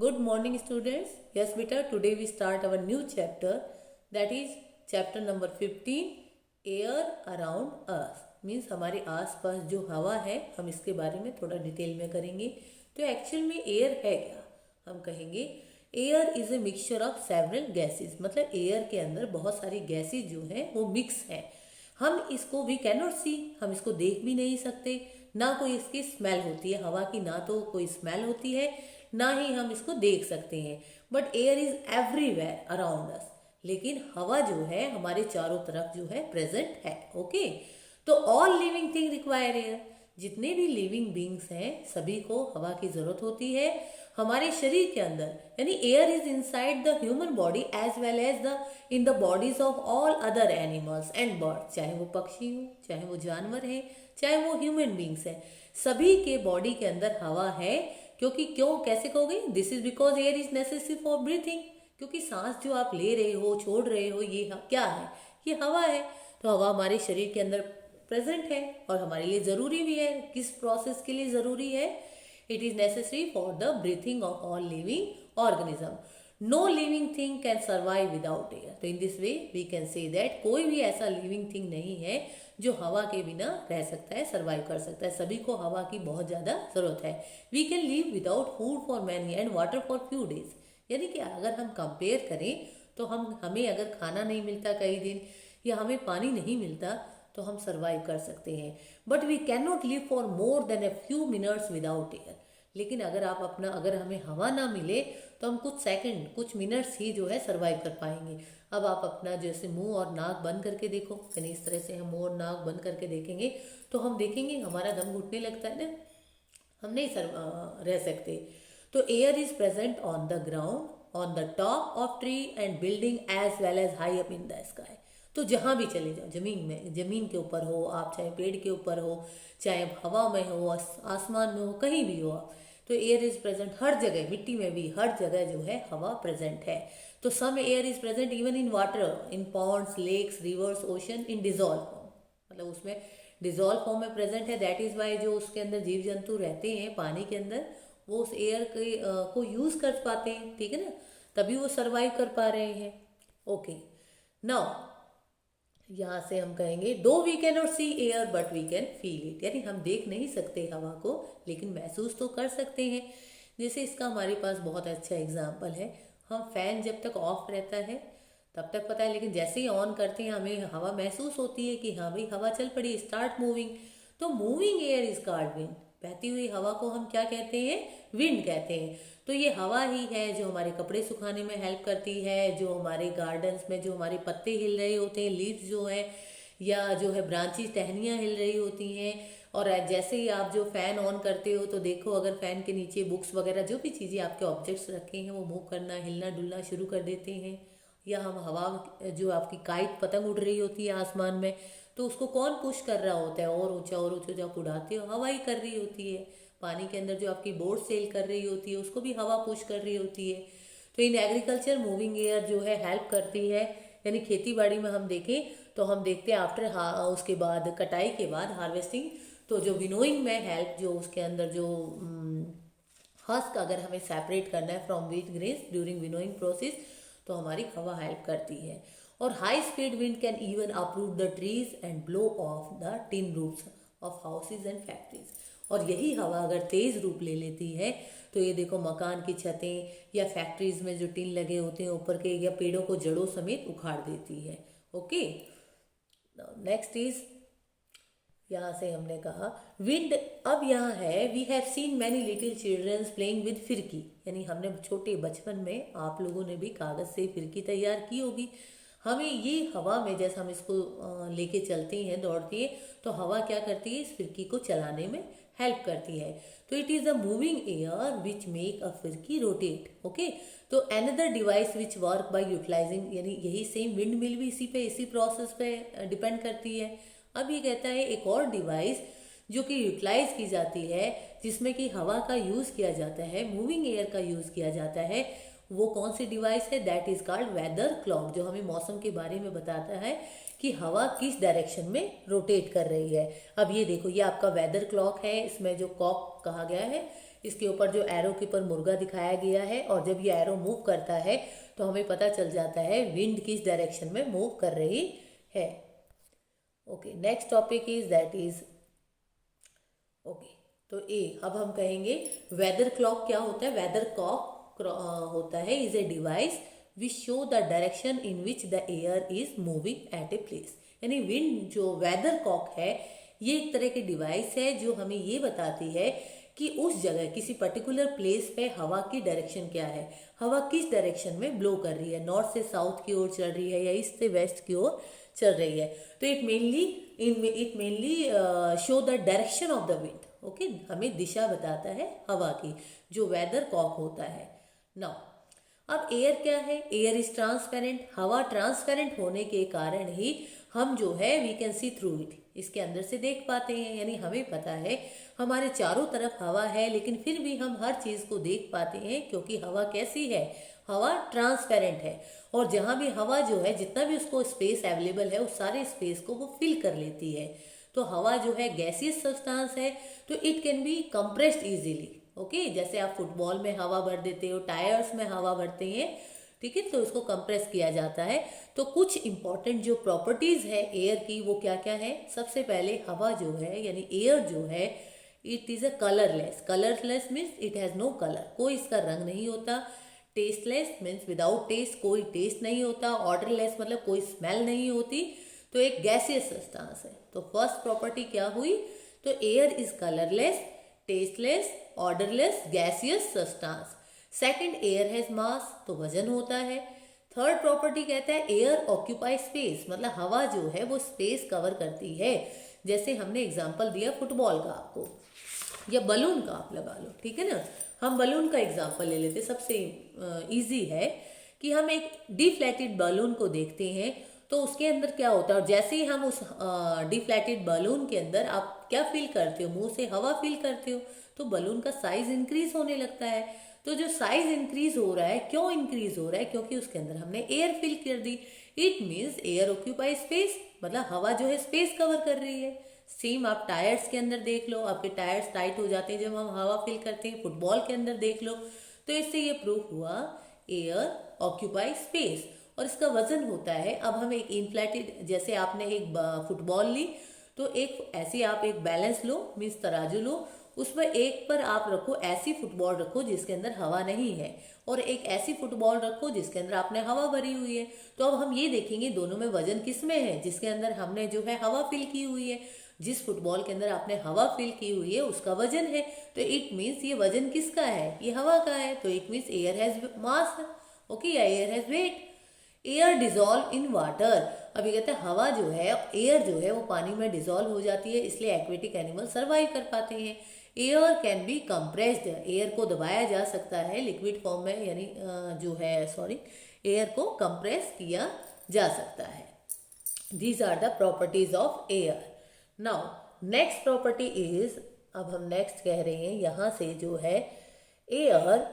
Good morning, students. Yes, beta. Today we start our new chapter. That is chapter number 15. Air around us. Means हमारे आसपास जो हवा है हम इसके बारे में थोड़ा डिटेल में करेंगे. तो एक्चुअल में एयर है क्या? हम कहेंगे air is a mixture of several gases. मतलब एयर के अंदर बहुत सारी गैसेज जो हैं वो मिक्स हैं. हम इसको वी कैन नॉट सी, हम इसको देख भी नहीं सकते, ना कोई इसकी स्मेल होती है हवा की, ना तो कोई स्मेल होती है, ना ही हम इसको देख सकते हैं. But air is everywhere around us. लेकिन हवा जो है हमारे चारों तरफ जो है प्रेजेंट है. ओके, तो all living thing require air. जितने भी लिविंग बींग्स हैं सभी को हवा की जरूरत होती है. हमारे शरीर के अंदर यानी air is inside the human body as well as the in the bodies of all other animals and birds. चाहे वो पक्षी हो, चाहे वो जानवर है, चाहे वो ह्यूमन बींग्स है, सभी के बॉडी के अंदर हवा है. क्योंकि क्यों, कैसे कहोगे? This is because air is necessary for breathing. क्योंकि सांस जो आप ले रहे हो, छोड़ रहे हो, ये क्या है? ये हवा है. तो हवा हमारे शरीर के अंदर प्रेजेंट है और हमारे लिए ज़रूरी भी है. किस प्रोसेस के लिए ज़रूरी है? It is necessary for the breathing of all living organism. No living thing can survive without air. तो in this way we can say that कोई भी ऐसा लिविंग थिंग नहीं है जो हवा के बिना रह सकता है, सर्वाइव कर सकता है. सभी को हवा की बहुत ज़्यादा ज़रूरत है. We can live without food for many and water for few days. यानी कि अगर हम कंपेयर करें तो हमें अगर खाना नहीं मिलता कई दिन, या हमें पानी नहीं मिलता, तो हम सर्वाइव कर सकते हैं. But we can not live for more than a few minutes without air. लेकिन अगर हमें हवा ना मिले तो हम कुछ सेकंड, कुछ मिनट्स ही जो है सर्वाइव कर पाएंगे. अब आप अपना जैसे मुंह और नाक बंद करके देखो, यानी इस तरह से हम मुंह और नाक बंद करके देखेंगे तो हम देखेंगे हमारा दम घुटने लगता है ना, हम नहीं रह सकते. तो air is present on the ground, on the top of tree and building as well as high up in the sky. तो जहाँ भी चले जाओ, जमीन के ऊपर हो आप, चाहे पेड़ के ऊपर हो, चाहे हवा में हो, आसमान में हो, कहीं भी हो आप, तो एयर इज प्रेजेंट हर जगह. मिट्टी में भी हर जगह जो है हवा प्रेजेंट है. तो some air is present even in water, in ponds, lakes, rivers, ocean, in dissolve form. मतलब उसमें डिजॉल्व फॉर्म में प्रेजेंट है. दैट इज वाई जो उसके अंदर जीव जंतु रहते हैं पानी के अंदर, वो उस एयर के को यूज कर पाते हैं. ठीक है ना, तभी वो सर्वाइव कर पा रहे हैं. ओके, नाउ यहाँ से हम कहेंगे though we can not see air but we can feel it. यानी हम देख नहीं सकते हवा को, लेकिन महसूस तो कर सकते हैं. जैसे इसका हमारे पास बहुत अच्छा एग्जाम्पल है. हम फैन जब तक ऑफ रहता है तब तक पता है, लेकिन जैसे ही ऑन करते हैं हमें हवा महसूस होती है कि हाँ भाई हवा चल पड़ी, स्टार्ट मूविंग. तो moving air is called wind. बहती हुई हवा को हम क्या कहते हैं? विंड कहते हैं. तो ये हवा ही है जो हमारे कपड़े सुखाने में हेल्प करती है, जो हमारे गार्डन्स में जो हमारे पत्ते हिल रहे होते हैं, लीव्स जो है, या जो है ब्रांचेस, टहनियाँ हिल रही होती हैं. और जैसे ही आप जो फ़ैन ऑन करते हो तो देखो, अगर फ़ैन के नीचे बुक्स वगैरह जो भी चीज़ें आपके ऑब्जेक्ट्स रखे हैं वो मूव करना, हिलना डुलना शुरू कर देते हैं. या हम हवा, जो आपकी काइट पतंग उड़ रही होती है आसमान में, तो उसको कौन पुश कर रहा होता है? और ऊंचा जो आप उड़ाते हो हवा ही कर रही होती है. पानी के अंदर जो आपकी बोट सेल कर रही होती है उसको भी हवा पुश कर रही होती है. तो इन एग्रीकल्चर मूविंग एयर जो है हेल्प करती है. यानी खेती बाड़ी में हम देखें तो हम देखते हैं आफ्टर उसके बाद कटाई के बाद हार्वेस्टिंग, तो जो विनोइंग में हेल्प, जो उसके अंदर जो हस्क अगर हमें सेपरेट करना है from wheat grains during winnowing process, तो हमारी हवा हेल्प करती है. और high speed wind can even uproot the trees and blow of the tin roofs of houses and factories. और यही हवा अगर तेज रूप ले लेती है तो ये देखो मकान की छतें या फैक्ट्रीज में जो टिन लगे होते हैं ऊपर के, या पेड़ों को जड़ों समेत उखाड़ देती है. ओके, नेक्स्ट इज, यहाँ से हमने कहा विंड. अब यहाँ है we have seen many little childrens playing with फिरकी. यानी हमने छोटे बचपन में आप लोगों ने भी कागज़ से फिरकी तैयार की होगी. हमें ये हवा में, जैसे हम इसको लेके चलते हैं, दौड़ती है, तो हवा क्या करती है? इस फिरकी को चलाने में हेल्प करती है. तो it is a moving air which make a फिरकी रोटेट. ओके, तो another device which work by utilising, यानी यही सेम विंड मिल भी इसी प्रोसेस पे डिपेंड करती है. अब ये कहता है एक और डिवाइस जो कि यूटिलाइज की जाती है, जिसमें कि हवा का यूज़ किया जाता है, मूविंग एयर का यूज़ किया जाता है. वो कौन सी डिवाइस है? That is called weather clock, जो हमें मौसम के बारे में बताता है कि हवा किस डायरेक्शन में रोटेट कर रही है. अब ये देखो, ये आपका वेदर क्लॉक है. इसमें जो कॉक कहा गया है इसके ऊपर जो एरो के ऊपर मुर्गा दिखाया गया है, और जब ये एरो मूव करता है तो हमें पता चल जाता है विंड किस डायरेक्शन में मूव कर रही है। Okay, next topic is that is okay, तो अब हम कहेंगे वेदर क्लॉक क्या होता है। वेदर क्लॉक होता है is a device which show the direction in which the air is moving at a place. यानी विंड जो वेदर क्लॉक है ये एक तरह की डिवाइस है जो हमें ये बताती है कि उस जगह किसी पर्टिकुलर प्लेस पे हवा की डायरेक्शन क्या है, हवा किस डायरेक्शन में ब्लो कर रही है, नॉर्थ से साउथ की ओर चल रही है या ईस्ट से वेस्ट की ओर चल रही है। तो it mainly show the direction of the wind. Okay, हमें दिशा बताता है हवा की, जो वेदर क्लॉक होता है। नाउ अब एयर क्या है, एयर इज ट्रांसपेरेंट। हवा ट्रांसपेरेंट होने के कारण ही हम जो है we can see through it, इसके अंदर से देख पाते हैं। यानी हमें पता है हमारे चारों तरफ हवा है, लेकिन फिर भी हम हर चीज को देख पाते हैं क्योंकि हवा कैसी है, हवा ट्रांसपेरेंट है। और जहां भी हवा जो है, जितना भी उसको स्पेस अवेलेबल है, उस सारे स्पेस को वो फिल कर लेती है। तो हवा जो है गैसियस सब्सटेंस है, तो it can be compressed easily. Okay, जैसे आप फुटबॉल में हवा भर देते हो, टायर्स में हवा भरते हैं, ठीक है, तो इसको कंप्रेस किया जाता है। तो कुछ इंपॉर्टेंट जो प्रॉपर्टीज है एयर की वो क्या क्या है। सबसे पहले हवा जो है यानी एयर जो है it is a colourless. Colourless means it has no colour, कोई इसका रंग नहीं होता। टेस्टलेस मीन्स विदाउट टेस्ट, कोई टेस्ट नहीं होता। ऑर्डरलेस मतलब कोई स्मेल नहीं होती। तो एक गैसियस सब्सटेंस है। तो फर्स्ट प्रॉपर्टी क्या हुई, तो air is colourless, tasteless, odourless, gaseous substance. Second, air has मास, तो वजन होता है। थर्ड प्रॉपर्टी कहता है एयर ऑक्यूपाई स्पेस, मतलब हवा जो है वो स्पेस कवर करती है। जैसे हमने एग्जांपल दिया फुटबॉल का आपको, या बलून का आप लगा लो, ठीक है ना। हम बलून का एग्जांपल ले लेते, सबसे इजी है कि हम एक डिफ्लेटेड बलून को देखते हैं तो उसके अंदर क्या होता है, और जैसे ही हम उस डिफ्लेटेड बलून के अंदर आप क्या फील करते हो, मुंह से हवा फील करते हो, तो बलून का साइज इंक्रीज होने लगता है। तो जो साइज इंक्रीज हो रहा है, क्यों इंक्रीज हो रहा है, क्योंकि उसके अंदर हमने एयर फिल कर दी। It means air occupy space, मतलब हवा जो है स्पेस कवर कर रही है। सेम आप टायर्स के अंदर देख लो, आपके टायर्स टाइट हो जाते हैं जब हम हवा फिल करते हैं। फुटबॉल के अंदर देख लो, तो इससे ये प्रूफ हुआ एयर ऑक्यूपाई स्पेस। और इसका वजन होता है, अब हम एक इनफ्लेटेड, जैसे आपने एक फुटबॉल ली, तो एक ऐसी आप एक बैलेंस लो, मीन्स तराजू लो, उसमें एक पर आप रखो ऐसी फुटबॉल रखो जिसके अंदर हवा नहीं है, और एक ऐसी फुटबॉल रखो जिसके अंदर आपने हवा भरी हुई है। तो अब हम ये देखेंगे दोनों में वजन किस में है, जिसके अंदर हमने जो है हवा फिल की हुई है। जिस फुटबॉल के अंदर आपने हवा फिल की हुई है उसका वजन है, तो इट मीन्स ये वजन किसका है, ये हवा का है। तो it means air has mass, okay, या air has weight. Air dissolve in water, अभी कहते हैं हवा जो है, एयर जो है वो पानी में डिजोल्व हो जाती है, इसलिए एक्वेटिक एनिमल सर्वाइव कर पाते हैं। Air can be compressed, air को दबाया जा सकता है लिक्विड फॉर्म में, यानी एयर को कंप्रेस किया जा सकता है। These are the properties of air. Now next property is, अब हम नेक्स्ट कह रहे हैं यहां से जो है air,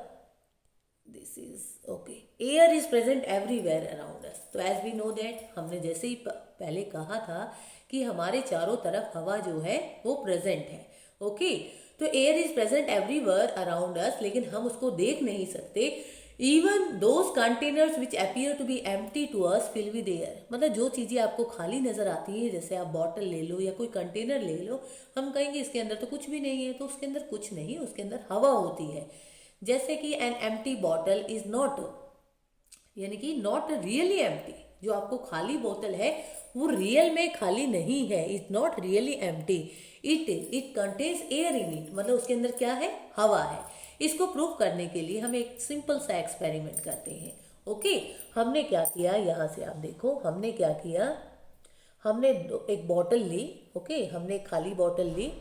this is okay, air is present everywhere around अस। तो एज वी नो दैट, हमने जैसे ही पहले कहा था कि हमारे चारों तरफ हवा जो है वो प्रेजेंट है। ओके, तो air is present everywhere around us, लेकिन हम उसको देख नहीं सकते। Even those containers which appear to be empty to us fill with air, मतलब जो चीजें आपको खाली नजर आती है, जैसे आप बॉटल ले लो या कोई कंटेनर ले लो, हम कहेंगे इसके अंदर तो कुछ भी नहीं है, तो उसके अंदर कुछ नहीं, उसके अंदर हवा होती है। जैसे कि an empty bottle is not, यानी कि नॉट रियली एम्प्टी, जो आपको खाली बोतल है वो रियल में खाली नहीं है, is not really empty, it contains air in it, मतलब उसके अंदर क्या है, हवा है। इसको प्रूव करने के लिए हम एक सिंपल सा एक्सपेरिमेंट करते हैं। ओके, हमने क्या किया, यहाँ से आप देखो हमने क्या किया, हमने एक बॉटल ली, ओके, हमने खाली बॉटल ली,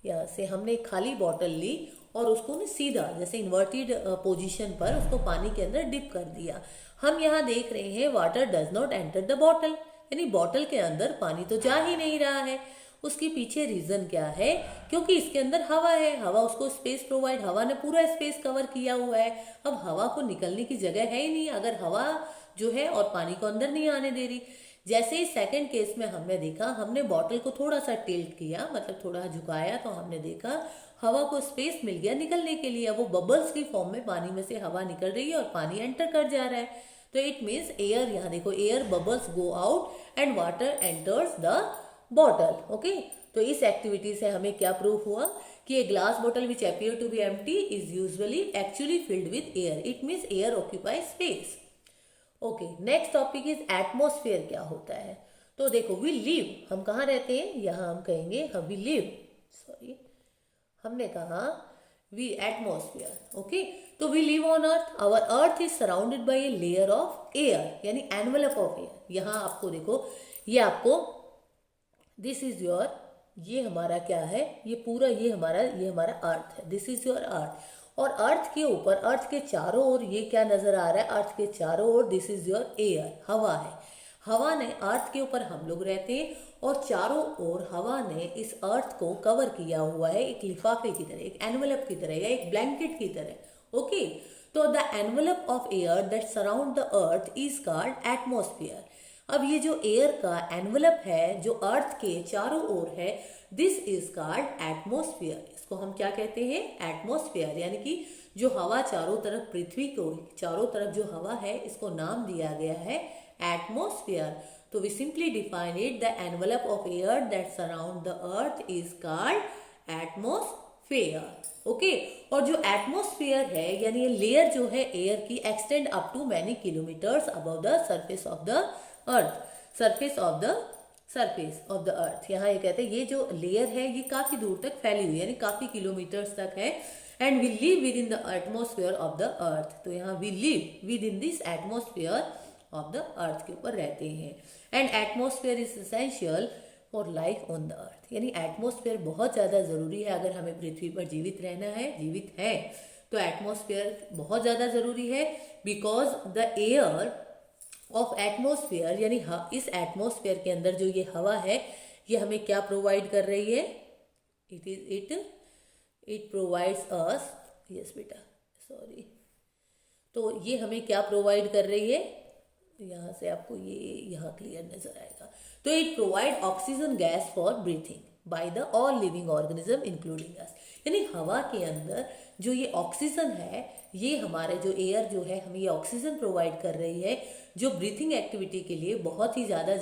यहाँ से हमने एक खाली बॉटल ली और उसको ना सीधा जैसे इन्वर्टेड पोजीशन पर उसको पानी के अंदर डिप कर दिया। हम यहाँ देख रहे हैं water does not enter the bottle, यानी बॉटल के अंदर पानी तो जा ही नहीं रहा है। उसके पीछे रीजन क्या है, क्योंकि इसके अंदर हवा है, हवा उसको स्पेस प्रोवाइड, हवा ने पूरा स्पेस कवर किया हुआ है। अब हवा को निकलने की जगह है ही नहीं, अगर हवा जो है और पानी को अंदर नहीं आने दे रही। जैसे ही सेकंड केस में हमने देखा, हमने बॉटल को थोड़ा सा टिल्ट किया, मतलब थोड़ा झुकाया, तो हमने देखा हवा को स्पेस मिल गया निकलने के लिए। वो बबल्स की फॉर्म में पानी में से हवा निकल रही है और पानी एंटर कर जा रहा है। तो इट मीन्स एयर, यहाँ देखो air bubbles go out and water enters the bottle. Okay, तो इस एक्टिविटी से हमें क्या प्रूफ हुआ कि a glass bottle which appear to be empty is usually actually filled with air. It means air occupy space. Okay, next topic is atmosphere क्या होता है। तो देखो वी लिव, हम कहाँ रहते हैं, यहाँ हम कहेंगे हम वी लिव, सॉरी हमने कहा वी एटमॉस्फेयर। ओके, तो we live on earth, our earth is surrounded by a layer of air, यानी एनवेलप ऑफ एयर। यहाँ आपको देखो, ये आपको दिस इज योर, ये हमारा क्या है, ये पूरा ये हमारा अर्थ है, दिस इज योर अर्थ। और अर्थ के ऊपर, अर्थ के चारों ओर ये क्या नजर आ रहा है, अर्थ के चारों ओर दिस इज योर एयर, हवा है। हवा ने, अर्थ के ऊपर हम लोग रहते हैं और चारों ओर हवा ने इस अर्थ को कवर किया हुआ है एक लिफाफे की तरह, एक एनवेलप की तरह या एक ब्लैंकेट की तरह। ओके, तो the envelope of air that surround the earth is called atmosphere. अब ये जो एयर का एनवेलप है जो अर्थ के चारों ओर है, दिस इज कॉल्ड एटमॉस्फेयर। इसको हम क्या कहते हैं, एटमॉस्फेयर, यानी कि जो हवा चारों तरफ, पृथ्वी को चारों तरफ जो हवा है, इसको नाम दिया गया है एटमॉस्फेयर। तो we simply define it, the envelope of air that surround the earth is called atmosphere. Okay, और जो एटमॉस्फेयर है यानी ये लेयर जो है एयर की, extend up to many kilometres above the surface of the earth, surface of the earth. यहाँ ये कहते हैं ये जो लेयर है ये काफी दूर तक फैली हुई है, यानी काफी किलोमीटर्स तक है। And we live within the atmosphere of the earth, तो यहाँ we live within this atmosphere of the earth के ऊपर रहते हैं। And atmosphere is essential for life on the earth, यानी एटमोस्फेयर बहुत ज़्यादा ज़रूरी है अगर हमें पृथ्वी पर जीवित रहना है, जीवित है तो एटमोस्फेयर बहुत ज़्यादा ज़रूरी है। Because the air of atmosphere, यानी इस एटमोस्फेयर के अंदर जो ये हवा है ये हमें क्या प्रोवाइड कर रही है, इट प्रोवाइड्स अस, यस बेटा सॉरी, तो ये हमें क्या प्रोवाइड कर रही है, यहाँ से आपको ये यहाँ क्लियर नजर आएगा। तो it provide oxygen gas for breathing by the all living organism including अस, यानी हवा के अंदर जो ये ऑक्सीजन है, ये हमारे जो एयर जो है हमें ये ऑक्सीजन प्रोवाइड कर रही है जो ब्रीथिंग एक्टिविटी के लिए बहुत ही ज़्यादा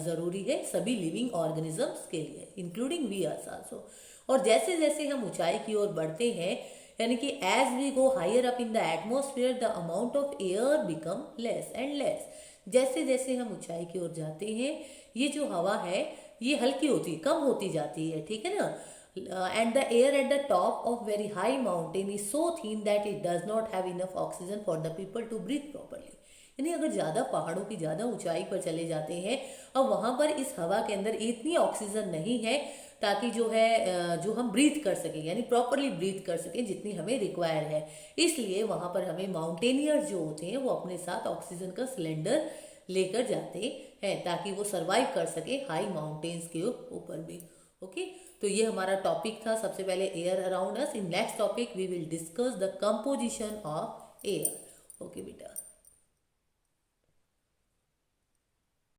ज़रूरी है सभी लिविंग ऑर्गेनिजम्स के लिए, इंक्लूडिंग वी आर आल्सो। और जैसे जैसे हम ऊंचाई की ओर बढ़ते हैं, यानी कि as we go higher up in the atmosphere the amount of air become less and less. जैसे जैसे हम ऊंचाई की ओर जाते हैं ये जो हवा है ये हल्की होती, कम होती जाती है, ठीक है ना। and the air at the top of very high mountain is so thin that it does not have enough oxygen for the people to breathe properly। यानी अगर ज़्यादा पहाड़ों की ज़्यादा ऊंचाई पर चले जाते हैं और वहाँ पर इस हवा के अंदर इतनी ऑक्सीजन नहीं है ताकि जो है जो हम ब्रीथ कर सकें, यानी प्रॉपरली ब्रीथ कर सकें जितनी हमें रिक्वायर है। इसलिए वहाँ पर हमें माउंटेनियर्स जो होते हैं वो अपने साथ ऑक्सीजन का सिलेंडर लेकर जाते हैं ताकि वो सर्वाइव कर सके हाई माउंटेन्स के ऊपर भी। ओके, तो ये हमारा टॉपिक था सबसे पहले air around us. In next topic we will discuss the composition of air. Okay बेटा।